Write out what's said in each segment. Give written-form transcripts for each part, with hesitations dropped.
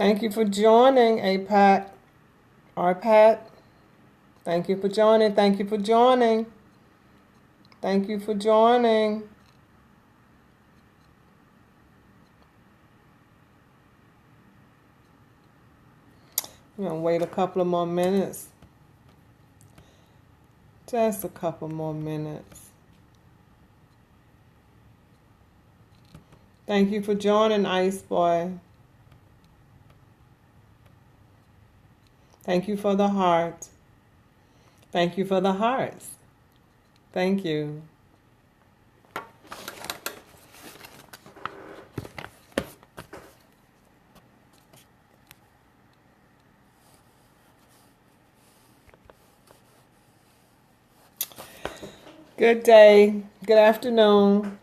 Thank you for joining, APAC. RPAT. Thank you for joining. Thank you for joining. Thank you for joining. I'm going to wait a couple of more minutes. Just a couple more minutes. Thank you for joining, Ice Boy. Thank you for the heart. Thank you for the hearts. Thank you. Good day, good afternoon,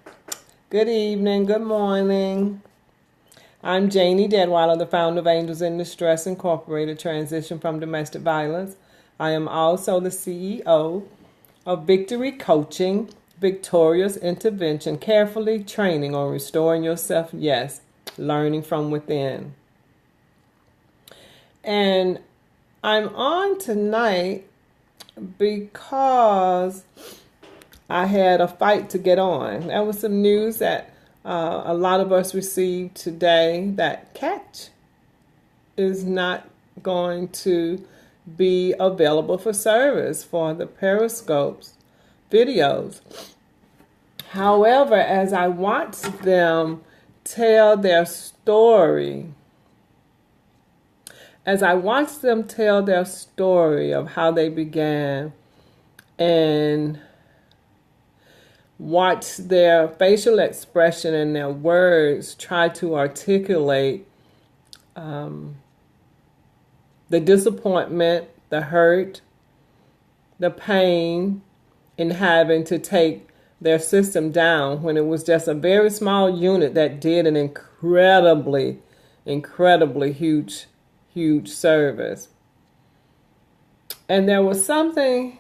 good evening, good morning. I'm Janie Deadweiler, the founder of Angels in Distress Incorporated, Transition from Domestic Violence. I am also the CEO of Victoryy Coaching, Victorious Intervention, Carefully Training on Restoring Yourself, yes, Learning from Within. And I'm on tonight because I had a fight to get on. There was some news that a lot of us received today that Catch is not going to be available for service for the Periscopes videos. However, as I watched them tell their story, of how they began and watch their facial expression and their words try to articulate the disappointment, the hurt, the pain in having to take their system down when it was just a very small unit that did an incredibly huge service. And there was something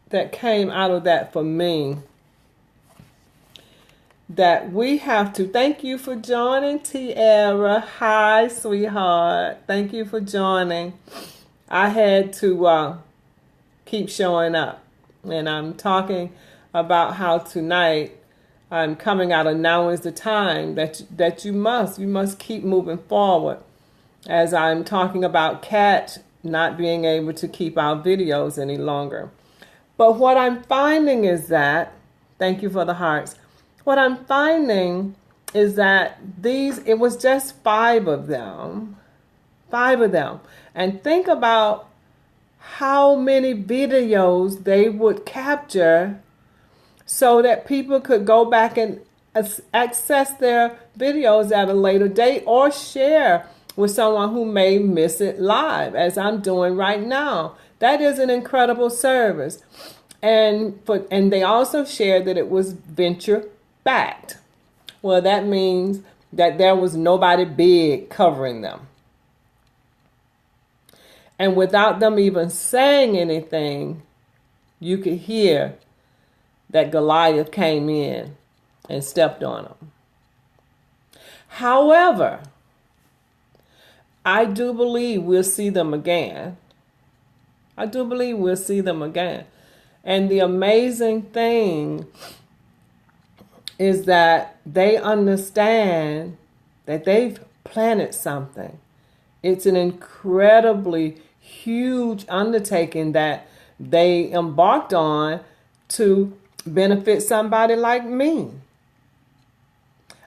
that came out of that for me that we have to. Thank you for joining, Tiara. Hi, sweetheart. Thank you for joining. I had to keep showing up. And I'm talking about how tonight I'm coming out of now is the time that you must keep moving forward. As I'm talking about Cat not being able to keep our videos any longer. But what I'm finding is that, thank you for the hearts. What I'm finding is that it was just 5 of them. And think about how many videos they would capture so that people could go back and access their videos at a later date or share with someone who may miss it live, as I'm doing right now. That is an incredible service. And they also shared that it was venture backed. Well, that means that there was nobody big covering them. And without them even saying anything, you could hear that Goliath came in and stepped on them. However, I do believe we'll see them again. And the amazing thing is that they understand that they've planted something. It's an incredibly huge undertaking that they embarked on to benefit somebody like me.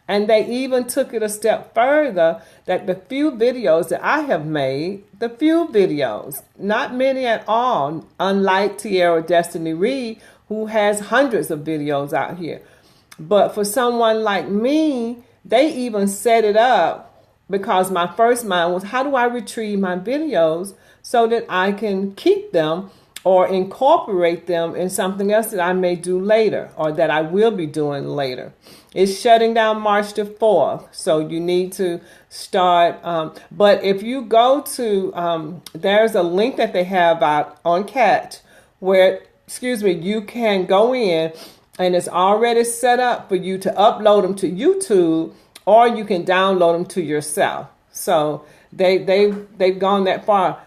And they even took it a step further, that the few videos that I have made, not many at all, unlike Tierra Destiny Reed, who has hundreds of videos out here. But for someone like me, they even set it up, because my first mind was, how do I retrieve my videos so that I can keep them or incorporate them in something else that I may do later, or that I will be doing later. It's shutting down March the 4th, so you need to start. But if you go to, there's a link that they have out on Catch where, you can go in and it's already set up for you to upload them to YouTube, or you can download them to yourself. So they've gone that far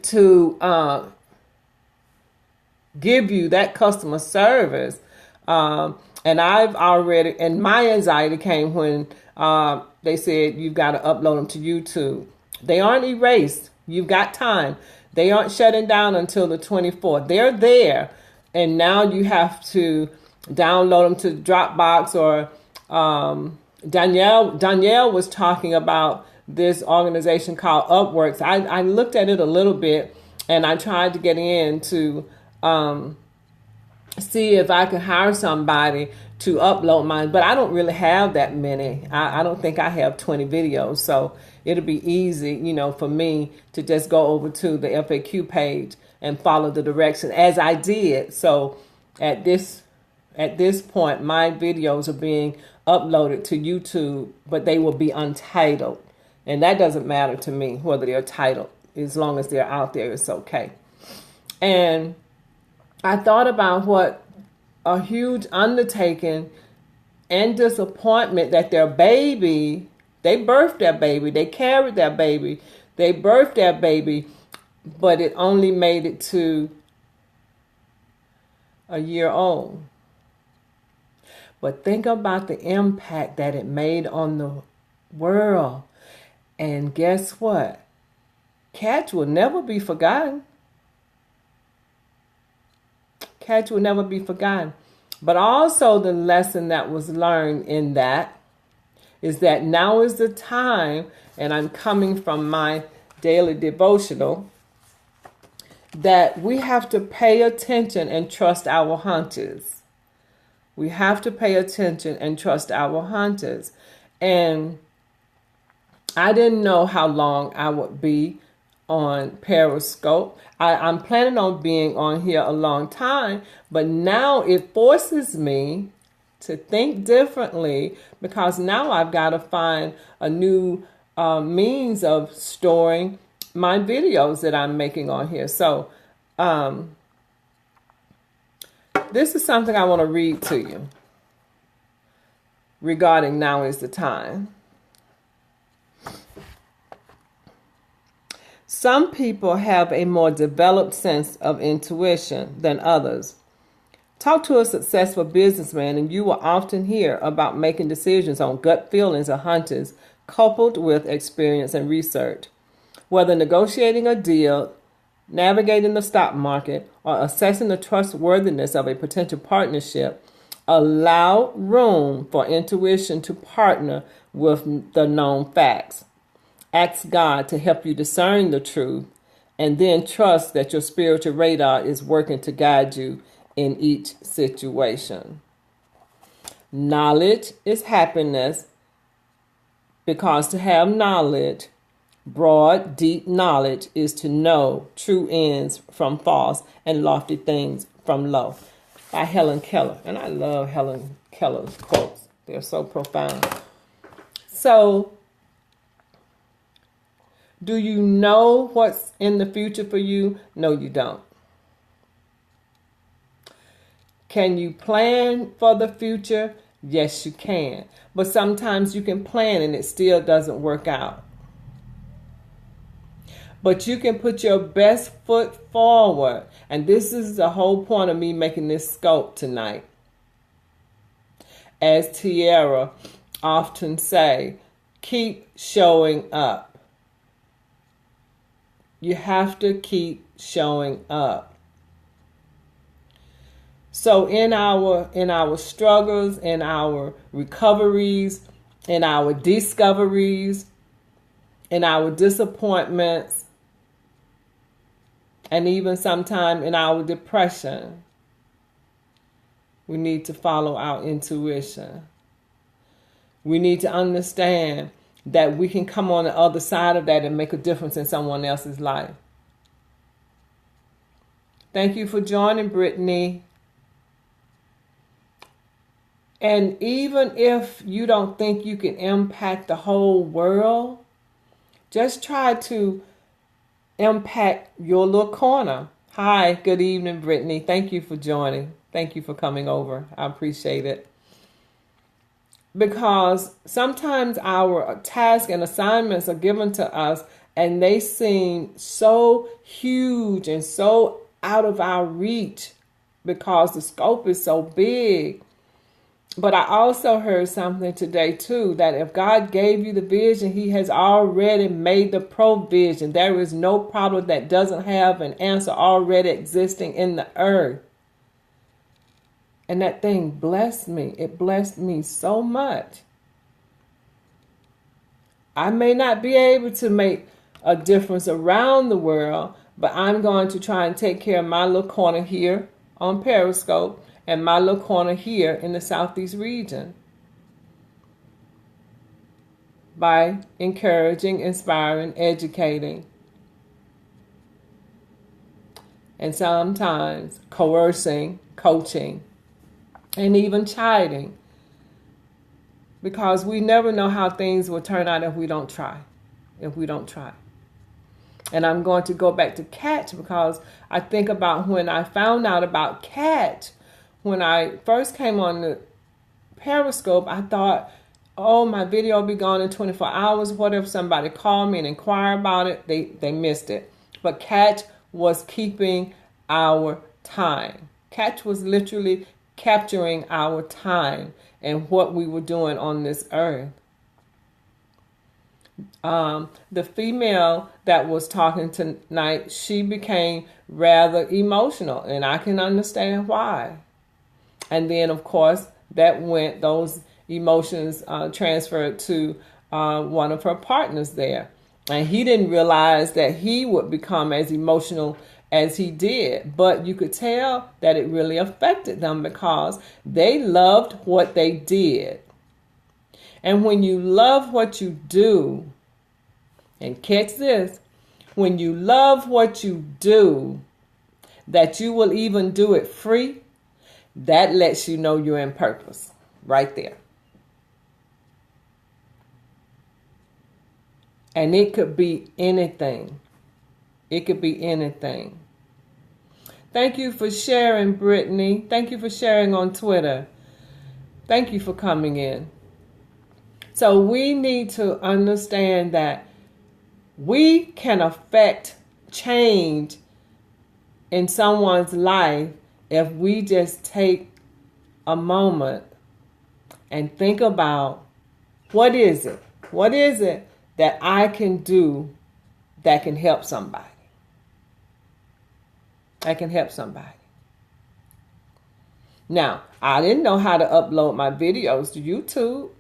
to give you that customer service. And I've already, and my anxiety came when they said you've got to upload them to YouTube. They aren't erased. You've got time. They aren't shutting down until the 24th. They're there. And now you have to download them to Dropbox or Danielle was talking about this organization called Upworks. I looked at it a little bit and I tried to get in to see if I could hire somebody to upload mine, but I don't really have that many. I don't think I have 20 videos, so it'll be easy, for me to just go over to the FAQ page and follow the direction as I did. So at this point, my videos are being uploaded to YouTube, but they will be untitled. And that doesn't matter to me whether they're titled. As long as they're out there, it's okay. And I thought about what a huge undertaking and disappointment that their baby, they birthed their baby, they carried their baby, they birthed their baby, but it only made it to a year old. But think about the impact that it made on the world. And guess what? Catch will never be forgotten. Catch will never be forgotten. But also the lesson that was learned in that is that now is the time, and I'm coming from my daily devotional, that we have to pay attention and trust our hunters. We have to pay attention and trust our hunters. And I didn't know how long I would be on Periscope. I'm planning on being on here a long time, but now it forces me to think differently because now I've got to find a new means of storing my videos that I'm making on here. So this is something I want to read to you regarding now is the time. Some people have a more developed sense of intuition than others. Talk to a successful businessman and you will often hear about making decisions on gut feelings or hunches coupled with experience and research. Whether negotiating a deal, navigating the stock market, or assessing the trustworthiness of a potential partnership, allow room for intuition to partner with the known facts. Ask God to help you discern the truth, and then trust that your spiritual radar is working to guide you in each situation. Knowledge is happiness, because to have knowledge, broad, deep knowledge, is to know true ends from false and lofty things from low. By Helen Keller. And I love Helen Keller's quotes. They're so profound. So, do you know what's in the future for you? No, you don't. Can you plan for the future? Yes, you can. But sometimes you can plan and it still doesn't work out. But you can put your best foot forward. And this is the whole point of me making this scope tonight. As Tiara often say, keep showing up. You have to keep showing up. So in our struggles, in our recoveries, in our discoveries, in our disappointments, and even sometime in our depression, we need to follow our intuition. We need to understand that we can come on the other side of that and make a difference in someone else's life. Thank you for joining, Brittany. And even if you don't think you can impact the whole world, just try to impact your little corner. Hi, good evening, Brittany. Thank you for joining. Thank you for coming over. I appreciate it. Because sometimes our tasks and assignments are given to us and they seem so huge and so out of our reach because the scope is so big. But I also heard something today too, that if God gave you the vision, he has already made the provision. There is no problem that doesn't have an answer already existing in the earth. And that thing blessed me. It blessed me so much. I may not be able to make a difference around the world, but I'm going to try and take care of my little corner here on Periscope and my little corner here in the Southeast region by encouraging, inspiring, educating, and sometimes coercing, coaching, and even chiding. Because we never know how things will turn out if we don't try. And I'm going to go back to catch, because I think about when I found out about catch. When I first came on the Periscope, I thought, oh, my video will be gone in 24 hours. What if somebody called me and inquired about it? They missed it. But catch was keeping our time. Catch was literally capturing our time and what we were doing on this earth. The female that was talking tonight, she became rather emotional, and I can understand why. And then, of course, those emotions transferred to one of her partners there. And he didn't realize that he would become as emotional as he did. But you could tell that it really affected them because they loved what they did. And when you love what you do, and catch this, when you love what you do, that you will even do it free, that lets you know you're in purpose right there. And it could be anything. It could be anything. Thank you for sharing, Brittany. Thank you for sharing on Twitter. Thank you for coming in. So we need to understand that we can affect change in someone's life if we just take a moment and think about, what is it? What is it that I can do that can help somebody? I can help somebody. Now, I didn't know how to upload my videos to YouTube,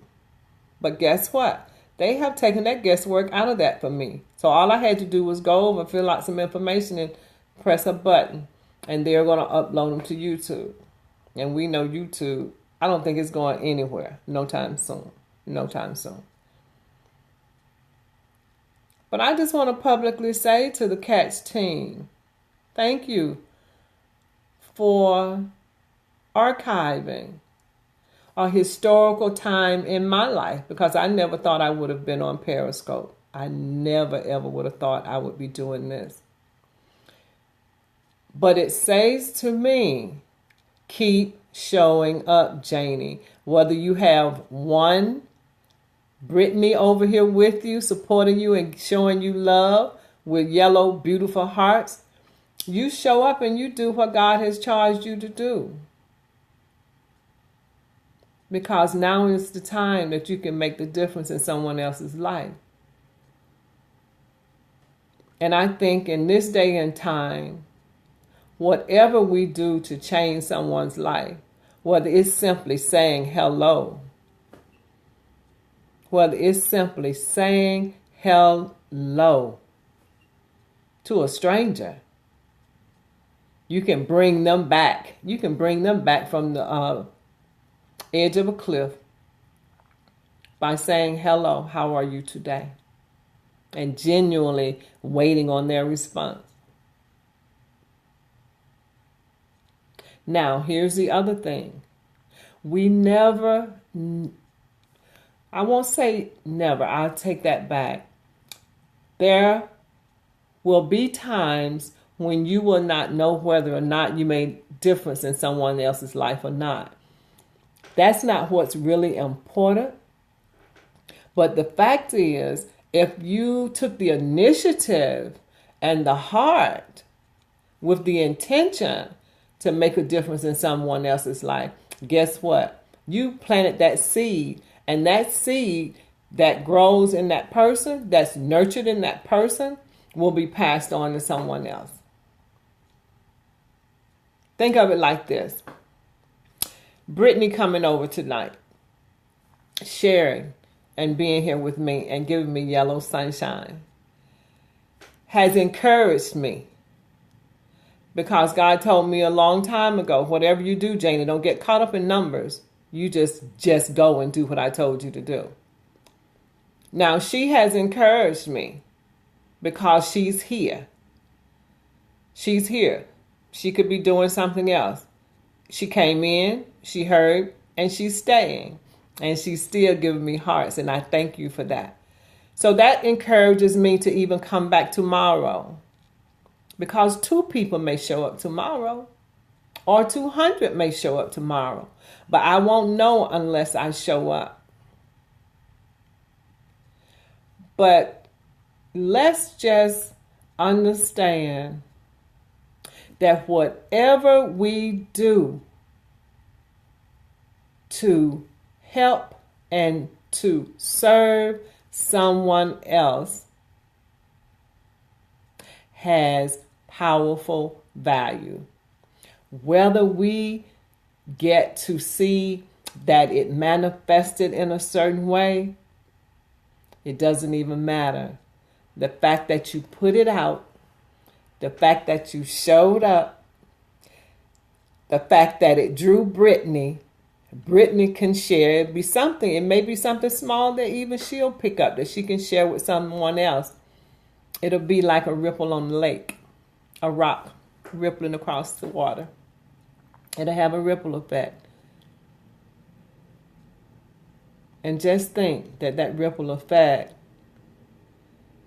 but guess what? They have taken that guesswork out of that for me. So all I had to do was go over, fill out some information, and press a button, and they're going to upload them to YouTube. And we know YouTube, I don't think it's going anywhere no time soon. No time soon. But I just want to publicly say to the Catch team, thank you for archiving a historical time in my life, because I never thought I would have been on Periscope. I never, ever would have thought I would be doing this. But it says to me, keep showing up, Janie. Whether you have one Brittany over here with you, supporting you and showing you love with yellow, beautiful hearts, you show up and you do what God has charged you to do. Because now is the time that you can make the difference in someone else's life. And I think in this day and time, whatever we do to change someone's life, whether it's simply saying hello, whether it's simply saying hello to a stranger, you can bring them back. You can bring them back from the edge of a cliff by saying hello, how are you today? And genuinely waiting on their response. Now, here's the other thing. We never, I won't say never, I'll take that back. There will be times when you will not know whether or not you made a difference in someone else's life or not. That's not what's really important. But the fact is, if you took the initiative and the heart with the intention to make a difference in someone else's life, guess what? You planted that seed, and that seed that grows in that person, that's nurtured in that person, will be passed on to someone else. Think of it like this. Brittany coming over tonight, sharing and being here with me and giving me yellow sunshine has encouraged me, because God told me a long time ago, whatever you do, Janie, don't get caught up in numbers. You just go and do what I told you to do. Now, she has encouraged me because she's here. She's here. She could be doing something else. She came in, she heard, and she's staying. And she's still giving me hearts, and I thank you for that. So that encourages me to even come back tomorrow. Because 2 people may show up tomorrow, or 200 may show up tomorrow. But I won't know unless I show up. But let's just understand that whatever we do to help and to serve someone else has powerful value. Whether we get to see that it manifested in a certain way, it doesn't even matter. The fact that you put it out, the fact that you showed up, the fact that it drew Brittany can share. It may be something small that even she'll pick up that she can share with someone else. It'll be like a ripple on the lake, a rock rippling across the water. It'll have a ripple effect. And just think that ripple effect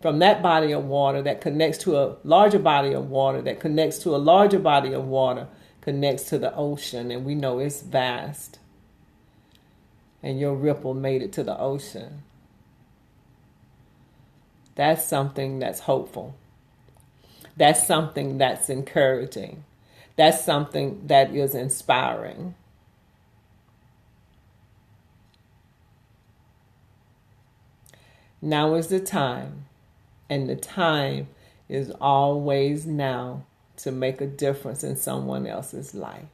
from that body of water that connects to a larger body of water, that connects to a larger body of water, connects to the ocean, and we know it's vast. And your ripple made it to the ocean. That's something that's hopeful. That's something that's encouraging. That's something that is inspiring. Now is the time, and the time is always now, to make a difference in someone else's life.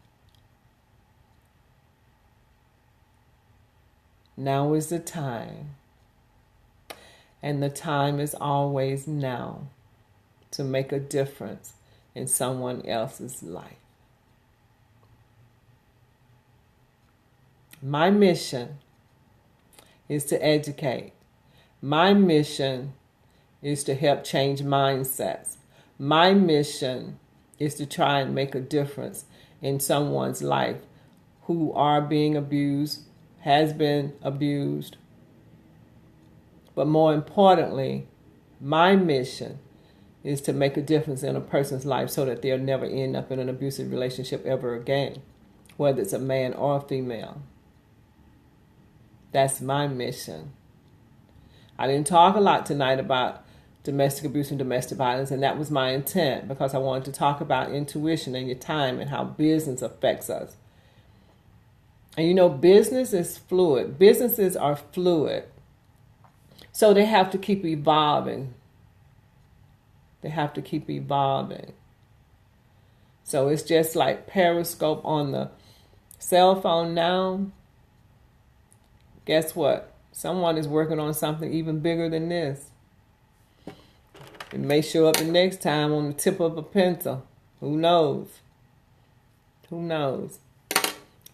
Now is the time, and the time is always now, to make a difference in someone else's life. My mission is to educate. My mission is to help change mindsets. My mission is to try and make a difference in someone's life who are being abused, has been abused. But more importantly, my mission is to make a difference in a person's life so that they'll never end up in an abusive relationship ever again, whether it's a man or a female. That's my mission. I didn't talk a lot tonight about domestic abuse and domestic violence, and that was my intent, because I wanted to talk about intuition and your time and how business affects us. And you know, business is fluid. Businesses are fluid. So they have to keep evolving. They have to keep evolving. So it's just like Periscope on the cell phone now. Guess what? Someone is working on something even bigger than this. It may show up the next time on the tip of a pencil. Who knows? Who knows?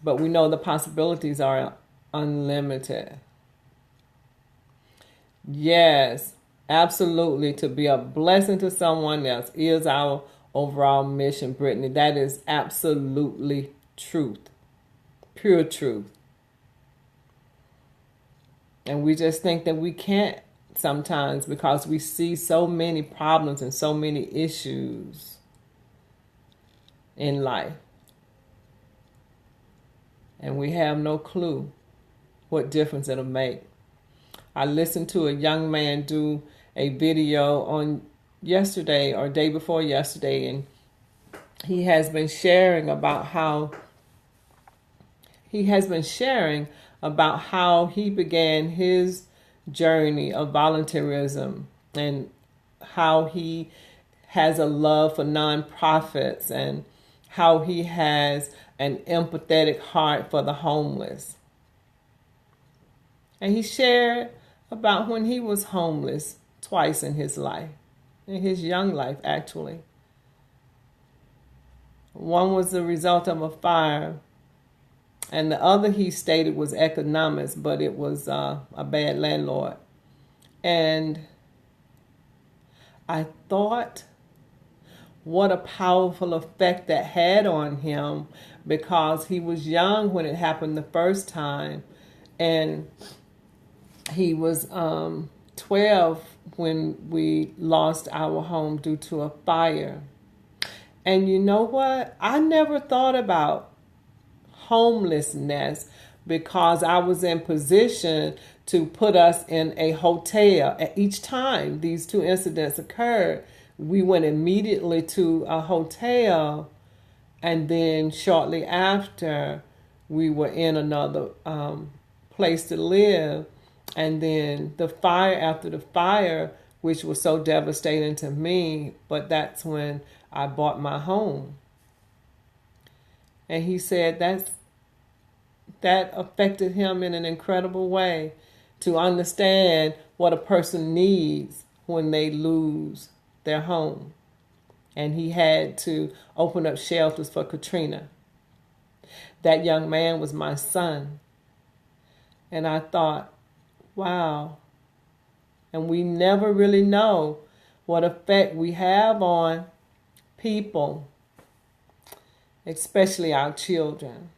But we know the possibilities are unlimited. Yes, absolutely. To be a blessing to someone else is our overall mission, Brittany. That is absolutely truth. Pure truth. And we just think that we can't sometimes, because we see so many problems and so many issues in life. and we have no clue what difference it'll make. I listened to a young man do a video on yesterday or day before yesterday, and he has been sharing about how he began his journey of volunteerism, and how he has a love for nonprofits, and how he has an empathetic heart for the homeless. And he shared about when he was homeless twice in his life, in his young life actually. One was the result of a fire, and the other he stated was economics, but it was a bad landlord. And I thought what a powerful effect that had on him, because he was young when it happened the first time, and he was 12 when we lost our home due to a fire. And you know what? I never thought about homelessness, because I was in position to put us in a hotel. At each time these two incidents occurred, we went immediately to a hotel, and then shortly after we were in another place to live. And then after the fire, which was so devastating to me, but that's when I bought my home. And he said that affected him in an incredible way, to understand what a person needs when they lose their home. And he had to open up shelters for Katrina. That young man was my son. And I thought, wow. And we never really know what effect we have on people, especially our children.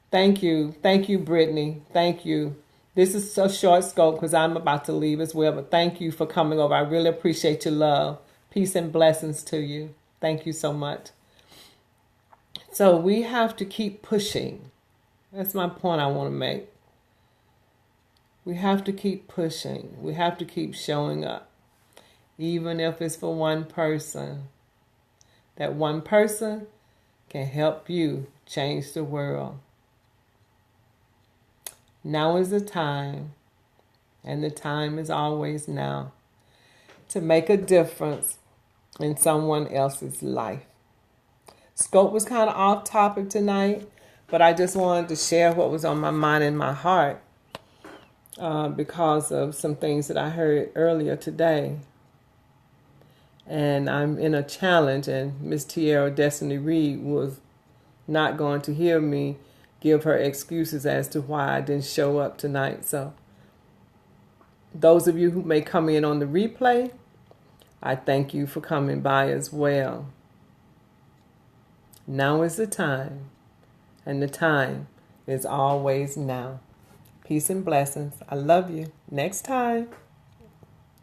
Thank you, Brittany. Thank you. This is a short scope because I'm about to leave as well, but thank you for coming over. I really appreciate your love. Peace and blessings to you. Thank you so much. So we have to keep pushing. That's my point I want to make. We have to keep pushing. We have to keep showing up, even if it's for one person. That one person can help you change the world. Now is the time, and the time is always now, to make a difference in someone else's life. Scope was kind of off topic tonight, but I just wanted to share what was on my mind and my heart because of some things that I heard earlier today. And I'm in a challenge, and Miss Tierra Destiny Reed was not going to hear me give her excuses as to why I didn't show up tonight. So those of you who may come in on the replay, I thank you for coming by as well. Now is the time, and the time is always now. Peace and blessings. I love you. Next time.